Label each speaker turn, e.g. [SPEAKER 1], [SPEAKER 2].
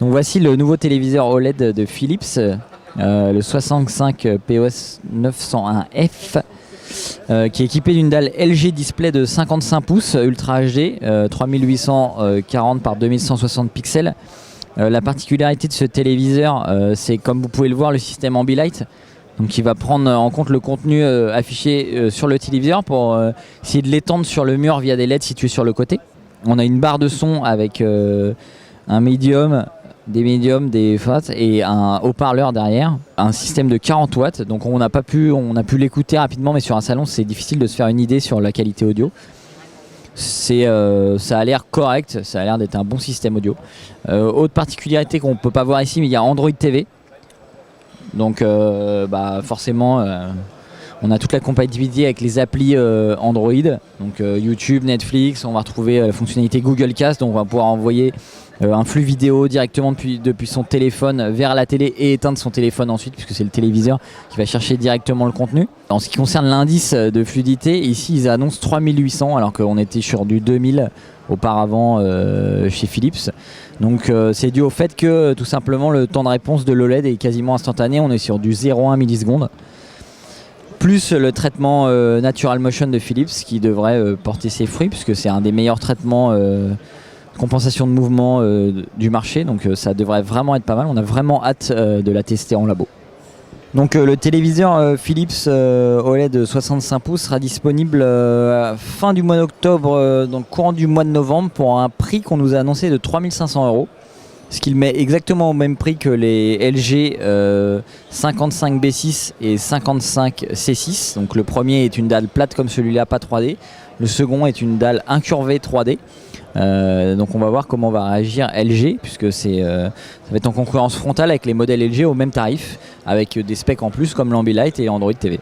[SPEAKER 1] Donc voici le nouveau téléviseur OLED de Philips, le 65 POS 901F, qui est équipé d'une dalle LG display de 55 pouces Ultra HD, 3840 par 2160 pixels. La particularité de ce téléviseur, c'est, comme vous pouvez le voir, le système Ambilight. Donc il va prendre en compte le contenu affiché sur le téléviseur pour essayer de l'étendre sur le mur via des LED situés sur le côté. On a une barre de son avec un médium, des fat et un haut-parleur derrière, un système de 40 watts. Donc on a pu l'écouter rapidement, mais sur un salon c'est difficile de se faire une idée sur la qualité audio. Ça a l'air correct, ça a l'air d'être un bon système audio. Autre particularité qu'on ne peut pas voir ici, mais il y a Android TV. Donc forcément on a toute la compatibilité avec les applis Android, donc YouTube, Netflix. On va retrouver la fonctionnalité Google Cast, donc on va pouvoir envoyer un flux vidéo directement depuis son téléphone vers la télé et éteindre son téléphone ensuite, puisque c'est le téléviseur qui va chercher directement le contenu. En ce qui concerne l'indice de fluidité, ici ils annoncent 3800 alors qu'on était sur du 2000 auparavant chez Philips. Donc c'est dû au fait que tout simplement le temps de réponse de l'OLED est quasiment instantané. On est sur du 0,1 millisecondes, plus le traitement Natural Motion de Philips qui devrait porter ses fruits, puisque c'est un des meilleurs traitements compensation de mouvement du marché. Donc ça devrait vraiment être pas mal. On a vraiment hâte de la tester en labo. Donc le téléviseur Philips OLED 65 pouces sera disponible fin du mois d'octobre, donc courant du mois de novembre, pour un prix qu'on nous a annoncé de 3500 €. Ce qui le met exactement au même prix que les LG 55B6 et 55C6. Donc le premier est une dalle plate comme celui-là, pas 3D. Le second est une dalle incurvée 3D. Donc on va voir comment va réagir LG, puisque ça va être en concurrence frontale avec les modèles LG au même tarif, avec des specs en plus comme l'Ambilight et Android TV.